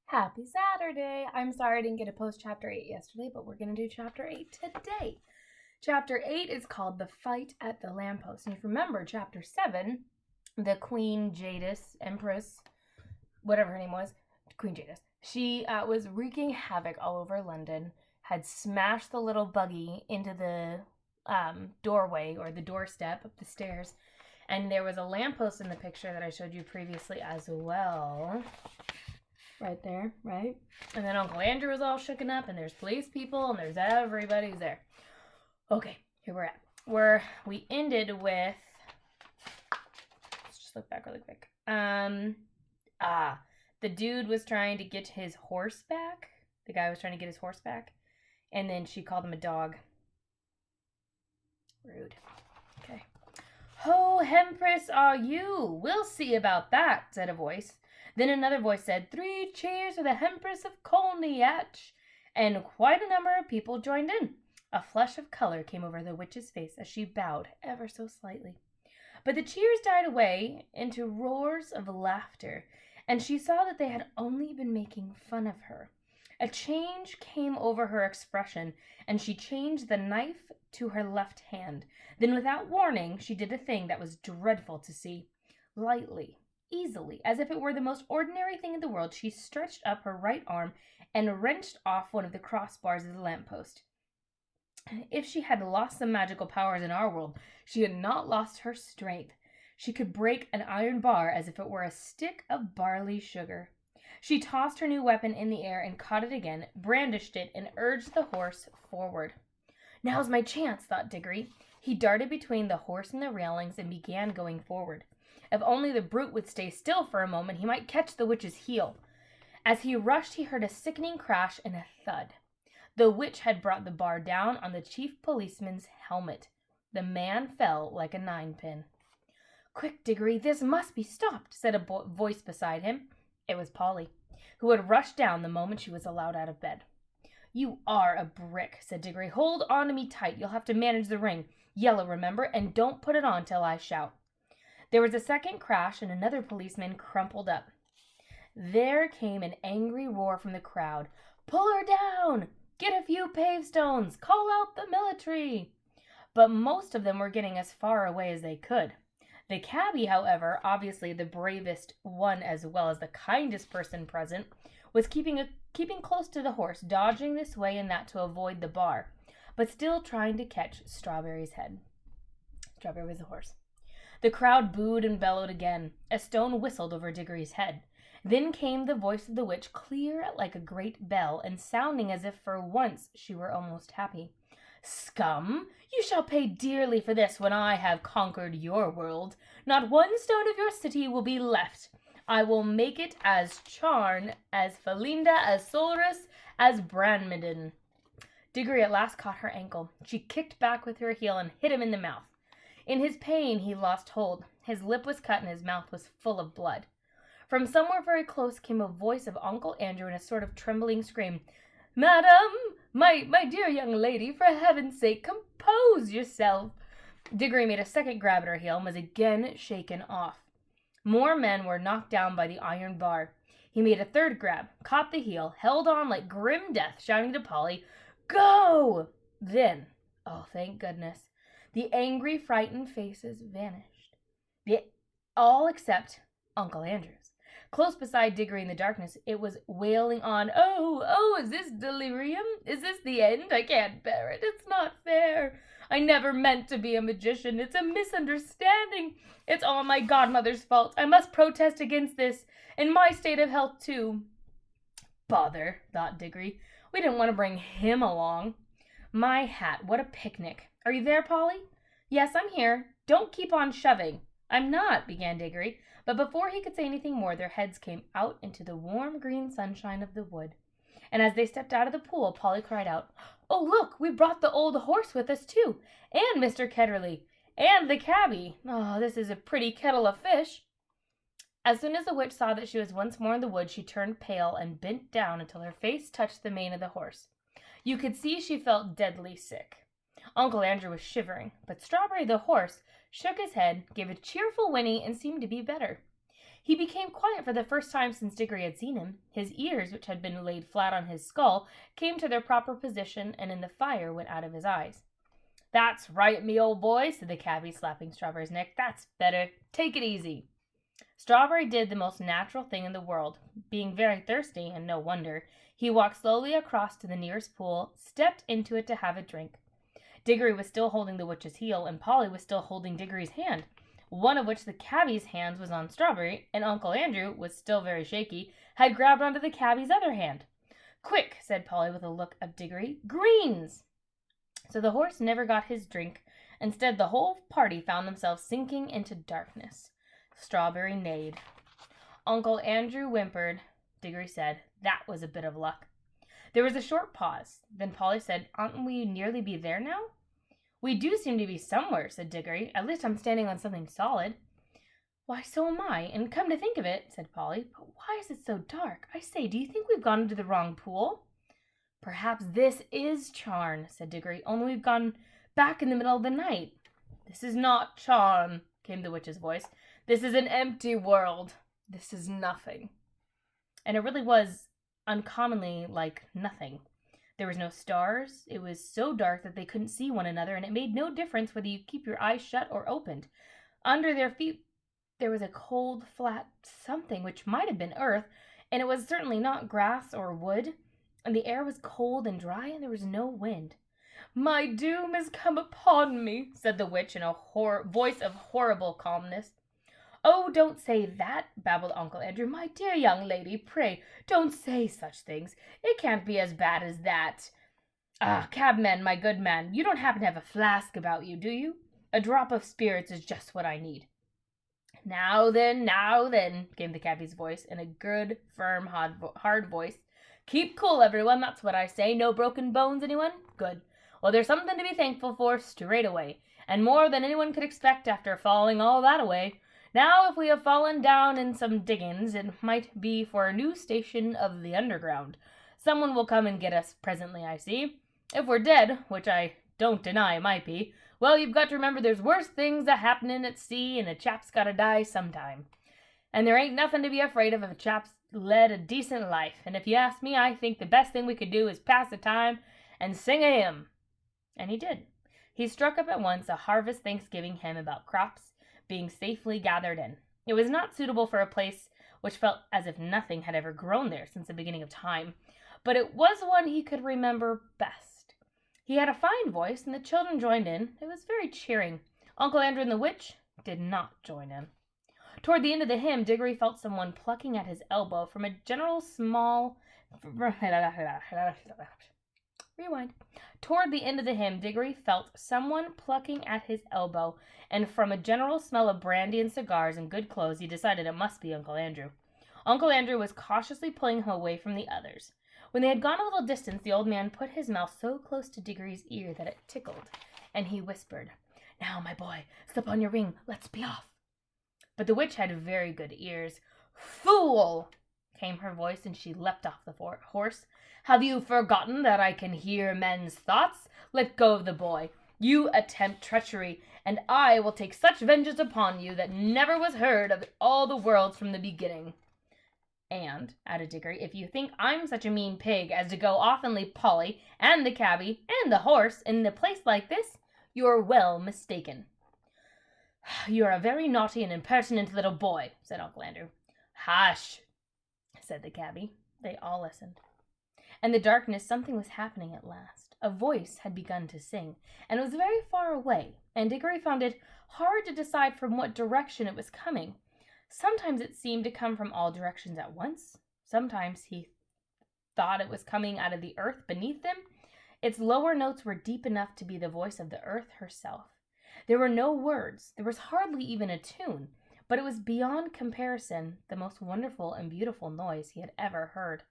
Happy Saturday! I'm sorry I didn't get to post Chapter 8 yesterday, but we're going to do Chapter 8 today. Chapter 8 is called The Fight at the Lamppost. And if you remember, Chapter 7, the Queen Jadis, Empress, whatever her name was, Queen Jadis, she was wreaking havoc all over London, had smashed the little buggy into the doorway or the doorstep up the stairs, and there was a lamppost in the picture that I showed you previously as well. Right there, right? And then Uncle Andrew was all shooken up, and there's police people, and there's everybody's there. Okay, here we're at. We ended with... Let's just look back really quick. The dude was trying to get his horse back. The guy was trying to get his horse back. And then she called him a dog. Rude. Okay. "Ho, Hempress, are you? We'll see about that," said a voice. Then another voice said, "3 cheers for the Hempress of Colneyatch," and quite a number of people joined in. A flush of color came over the witch's face as she bowed ever so slightly. But the cheers died away into roars of laughter, and she saw that they had only been making fun of her. A change came over her expression, and she changed the knife to her left hand. Then, without warning, she did a thing that was dreadful to see. Lightly, easily, as if it were the most ordinary thing in the world, she stretched up her right arm and wrenched off one of the crossbars of the lamppost. If she had lost some magical powers in our world, she had not lost her strength. She could break an iron bar as if it were a stick of barley sugar. She tossed her new weapon in the air and caught it again, brandished it, and urged the horse forward. "Now's my chance," thought Diggory. He darted between the horse and the railings and began going forward. If only the brute would stay still for a moment, he might catch the witch's heel. As he rushed, he heard a sickening crash and a thud. The witch had brought the bar down on the chief policeman's helmet. The man fell like a 9-pin. "Quick, Diggory, this must be stopped," said a voice beside him. It was Polly, who had rushed down the moment she was allowed out of bed. "You are a brick," said Diggory. "Hold on to me tight. You'll have to manage the ring. Yellow, remember, and don't put it on till I shout." There was a second crash, and another policeman crumpled up. There came an angry roar from the crowd. "Pull her down! Get a few pavestones! Call out the military!" But most of them were getting as far away as they could. The cabbie, however, obviously the bravest one as well as the kindest person present, was keeping close to the horse, dodging this way and that to avoid the bar, but still trying to catch Strawberry's head. Strawberry was the horse. The crowd booed and bellowed again. A stone whistled over Diggory's head. Then came the voice of the witch, clear like a great bell, and sounding as if for once she were almost happy. "Scum! You shall pay dearly for this when I have conquered your world. Not one stone of your city will be left. I will make it as Charn, as Felinda, as Solrus, as Branmidden." Diggory at last caught her ankle. She kicked back with her heel and hit him in the mouth. In his pain, he lost hold. His lip was cut and his mouth was full of blood. From somewhere very close came a voice of Uncle Andrew in a sort of trembling scream. "Madam, my dear young lady, for heaven's sake, compose yourself." Diggory made a second grab at her heel and was again shaken off. More men were knocked down by the iron bar. He made a third grab, caught the heel, held on like grim death, shouting to Polly, "Go!" Then, oh, thank goodness, the angry, frightened faces vanished. All except Uncle Andrew's. Close beside Diggory in the darkness, it was wailing on, "Oh, is this delirium? Is this the end? I can't bear it. It's not fair. I never meant to be a magician. It's a misunderstanding. It's all my godmother's fault. I must protest against this, in my state of health, too." Bother, thought Diggory. We didn't want to bring him along. My hat, what a picnic. Are you there, Polly? "Yes, I'm here. Don't keep on shoving." "I'm not," began Diggory, but before he could say anything more, their heads came out into the warm green sunshine of the wood. And as they stepped out of the pool, Polly cried out, "Oh, look, we brought the old horse with us, too, and Mr. Ketterly, and the cabbie. Oh, this is a pretty kettle of fish." As soon as the witch saw that she was once more in the wood, she turned pale and bent down until her face touched the mane of the horse. You could see she felt deadly sick. Uncle Andrew was shivering, but Strawberry the horse shook his head, gave a cheerful whinny, and seemed to be better. He became quiet for the first time since Diggory had seen him. His ears, which had been laid flat on his skull, came to their proper position, and in the fire went out of his eyes. "That's right, me old boy," said the cabby, slapping Strawberry's neck. "That's better. Take it easy." Strawberry did the most natural thing in the world. Being very thirsty, and no wonder, he walked slowly across to the nearest pool, stepped into it to have a drink. Diggory was still holding the witch's heel, and Polly was still holding Diggory's hand, one of which, the cabby's hand, was on Strawberry, and Uncle Andrew, was still very shaky, had grabbed onto the cabby's other hand. "Quick," said Polly with a look at Diggory. "Greens!" So the horse never got his drink. Instead, the whole party found themselves sinking into darkness. Strawberry neighed. Uncle Andrew whimpered. Diggory said, "That was a bit of luck." There was a short pause. Then Polly said, "Aren't we nearly be there now?" "We do seem to be somewhere," said Diggory. "At least I'm standing on something solid." "Why, so am I, and come to think of it," said Polly, "but why is it so dark? I say, do you think we've gone into the wrong pool?" "Perhaps this is Charn," said Diggory, "only we've gone back in the middle of the night." "This is not Charn," came the witch's voice. "This is an empty world. This is nothing." And it really was uncommonly like nothing. There was no stars. It was so dark that they couldn't see one another, and it made no difference whether you keep your eyes shut or opened. Under their feet there was a cold, flat something which might have been earth, and it was certainly not grass or wood, and the air was cold and dry, and there was no wind. "My doom has come upon me," said the witch in a voice of horrible calmness. "Oh, don't say that," babbled Uncle Andrew. "My dear young lady, pray don't say such things. It can't be as bad as that. Ah, cabman, my good man, you don't happen to have a flask about you, do you? A drop of spirits is just what I need." Now then," came the cabby's voice in a good, firm, hard voice. "Keep cool, everyone, that's what I say. No broken bones, anyone? Good. Well, there's something to be thankful for straight away, and more than anyone could expect after falling all that away. Now, if we have fallen down in some diggings, it might be for a new station of the underground. Someone will come and get us presently, I see. If we're dead, which I don't deny it might be, well, you've got to remember there's worse things a-happening at sea, and a chap's got to die sometime. And there ain't nothing to be afraid of if a chap's led a decent life, and if you ask me, I think the best thing we could do is pass the time and sing a hymn." And he did. He struck up at once a harvest Thanksgiving hymn about crops being safely gathered in. It was not suitable for a place which felt as if nothing had ever grown there since the beginning of time, but it was one he could remember best. He had a fine voice, and the children joined in. It was very cheering. Uncle Andrew and the witch did not join in. Toward the end of the hymn, Diggory felt someone plucking at his elbow from a general small... Rewind. Toward the end of the hymn, Diggory felt someone plucking at his elbow, and from a general smell of brandy and cigars and good clothes, he decided it must be Uncle Andrew. Uncle Andrew was cautiously pulling him away from the others. When they had gone a little distance, the old man put his mouth so close to Diggory's ear that it tickled, and he whispered, "Now, my boy, slip on your ring. Let's be off." But the witch had very good ears. "Fool!" came her voice, and she leapt off the horse. "Have you forgotten that I can hear men's thoughts? Let go of the boy. You attempt treachery, and I will take such vengeance upon you that never was heard of all the worlds from the beginning. And," added Diggory, "if you think I'm such a mean pig as to go off and leave Polly and the cabby and the horse in a place like this, you're well mistaken." "You're a very naughty and impertinent little boy," said Uncle Andrew. "Hush," said the cabby. They all listened. In the darkness, something was happening at last. A voice had begun to sing, and it was very far away, and Diggory found it hard to decide from what direction it was coming. Sometimes it seemed to come from all directions at once. Sometimes he thought it was coming out of the earth beneath them. Its lower notes were deep enough to be the voice of the earth herself. There were no words. There was hardly even a tune, but it was beyond comparison the most wonderful and beautiful noise he had ever heard.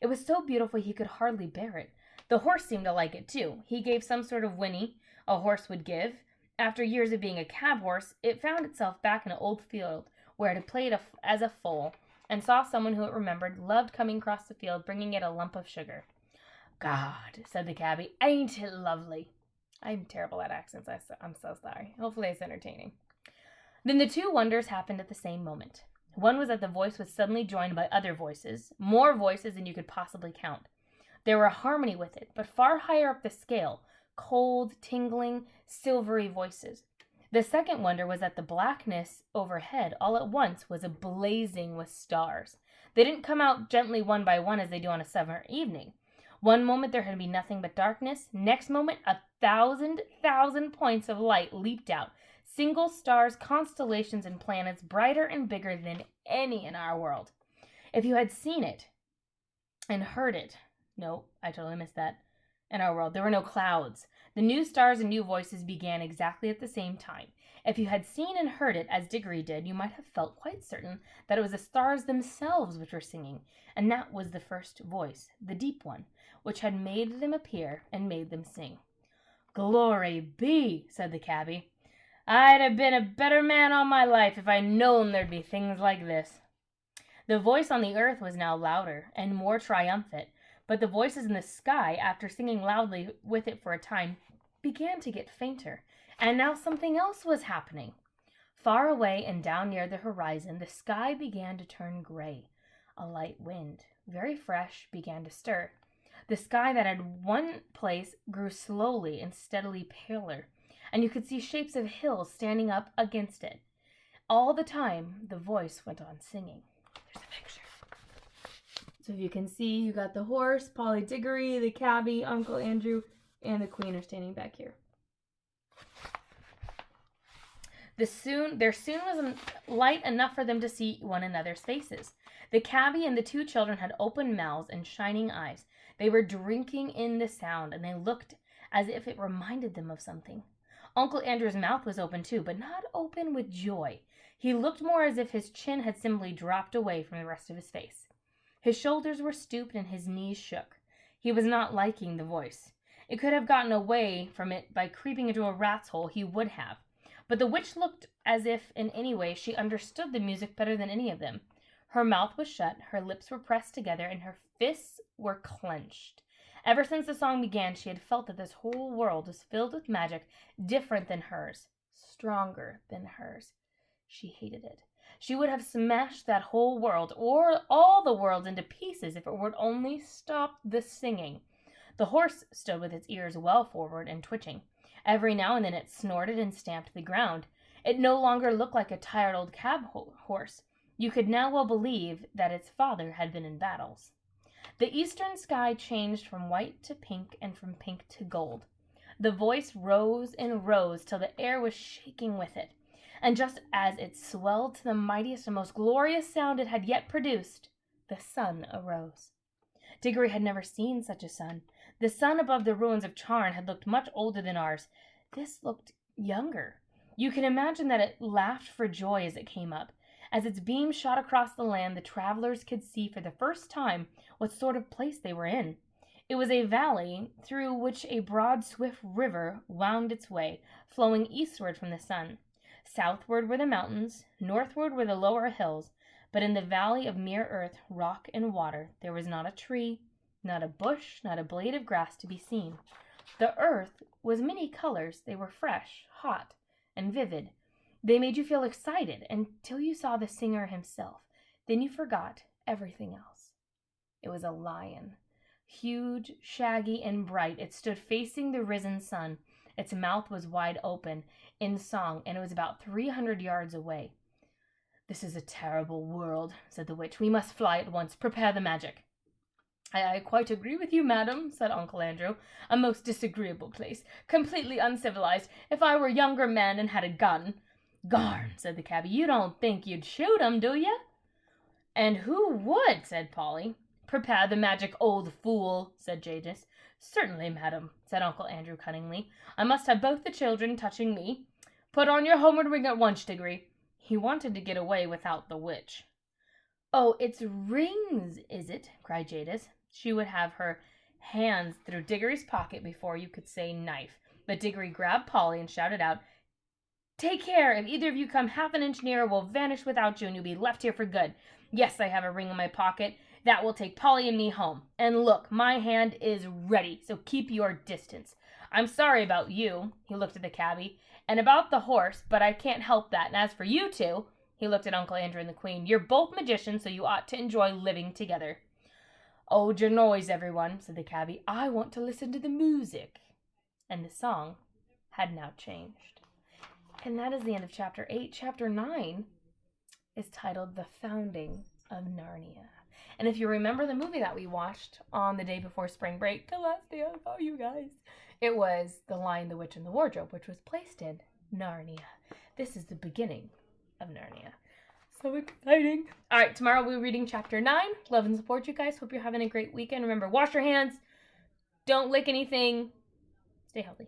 It was so beautiful he could hardly bear it. The horse seemed to like it too. He gave some sort of whinny a horse would give. After years of being a cab horse, it found itself back in an old field where it had played as a foal, and saw someone who it remembered loved coming across the field, bringing it a lump of sugar. "God," said the cabby, "ain't it lovely?" I'm terrible at accents. I'm so sorry. Hopefully it's entertaining. Then the two wonders happened at the same moment. One was that the voice was suddenly joined by other voices, more voices than you could possibly count. There were harmony with it, but far higher up the scale, cold, tingling, silvery voices. The second wonder was that the blackness overhead all at once was ablazing with stars. They didn't come out gently one by one as they do on a summer evening. One moment there had been nothing but darkness. Next moment, 1,000 points of light leaped out. Single stars, constellations, and planets brighter and bigger than any in our world. If you had seen it and heard it, no, I totally missed that. In our world, there were no clouds. The new stars and new voices began exactly at the same time. If you had seen and heard it as Diggory did, you might have felt quite certain that it was the stars themselves which were singing, and that was the first voice, the deep one, which had made them appear and made them sing. "Glory be," said the cabby. "I'd have been a better man all my life if I'd known there'd be things like this." The voice on the earth was now louder and more triumphant, but the voices in the sky, after singing loudly with it for a time, began to get fainter, and now something else was happening. Far away and down near the horizon, the sky began to turn gray. A light wind, very fresh, began to stir. The sky that had one place grew slowly and steadily paler, and you could see shapes of hills standing up against it. All the time, the voice went on singing. There's a picture. So if you can see, you got the horse, Polly Diggory, the cabby, Uncle Andrew, and the Queen are standing back here. There soon was light enough for them to see one another's faces. The cabby and the two children had open mouths and shining eyes. They were drinking in the sound, and they looked as if it reminded them of something. Uncle Andrew's mouth was open too, but not open with joy. He looked more as if his chin had simply dropped away from the rest of his face. His shoulders were stooped and his knees shook. He was not liking the voice. It could have gotten away from it by creeping into a rat's hole, he would have. But the witch looked as if in any way she understood the music better than any of them. Her mouth was shut, her lips were pressed together, and her fists were clenched. Ever since the song began, she had felt that this whole world was filled with magic different than hers, stronger than hers. She hated it. She would have smashed that whole world, or all the worlds, into pieces if it would only stop the singing. The horse stood with its ears well forward and twitching. Every now and then it snorted and stamped the ground. It no longer looked like a tired old cab horse. You could now well believe that its father had been in battles. The eastern sky changed from white to pink and from pink to gold. The voice rose and rose till the air was shaking with it. And just as it swelled to the mightiest and most glorious sound it had yet produced, the sun arose. Diggory had never seen such a sun. The sun above the ruins of Charn had looked much older than ours. This looked younger. You can imagine that it laughed for joy as it came up. As its beams shot across the land, the travelers could see for the first time what sort of place they were in. It was a valley through which a broad, swift river wound its way, flowing eastward from the sun. Southward were the mountains, northward were the lower hills, but in the valley of mere earth, rock, and water, there was not a tree, not a bush, not a blade of grass to be seen. The earth was many colors. They were fresh, hot, and vivid. They made you feel excited until you saw the singer himself. Then you forgot everything else. It was a lion. Huge, shaggy, and bright, it stood facing the risen sun. Its mouth was wide open in song, and it was about 300 yards away. "This is a terrible world," said the witch. "We must fly at once. Prepare the magic." I quite agree with you, madam," said Uncle Andrew. "A most disagreeable place, completely uncivilized. If I were a younger man and had a gun—" "Garn," said the cabby. "You don't think you'd shoot 'em, do you?" "And who would?" said Polly. "Prepare the magic, old fool," said Janus. "Certainly, madam," said Uncle Andrew cunningly. "I must have both the children touching me. Put on your homeward ring at once, Diggory." He wanted to get away without the witch. "Oh, it's rings, is it?" cried Jadis. She would have her hands through Diggory's pocket before you could say knife. But Diggory grabbed Polly and shouted out, "Take care! If either of you come half an inch nearer, we'll vanish without you, and you'll be left here for good. Yes, I have a ring in my pocket. That will take Polly and me home. And look, my hand is ready, so keep your distance. I'm sorry about you," he looked at the cabby, "and about the horse, but I can't help that. And as for you two, He looked at Uncle Andrew and the Queen. You're both magicians, so you ought to enjoy living together. Hold your noise, everyone, said the cabbie. I want to listen to the music. And the song had now changed. And that is the end of chapter 8. Chapter 9 is titled The Founding of Narnia. And if you remember the movie that we watched on the day before spring break, the last day I saw you guys, it was The Lion, the Witch, and the Wardrobe, which was placed in Narnia. This is the beginning of Narnia. So exciting. All right, tomorrow we'll be reading chapter 9. Love and support you guys. Hope you're having a great weekend. Remember, wash your hands. Don't lick anything. Stay healthy.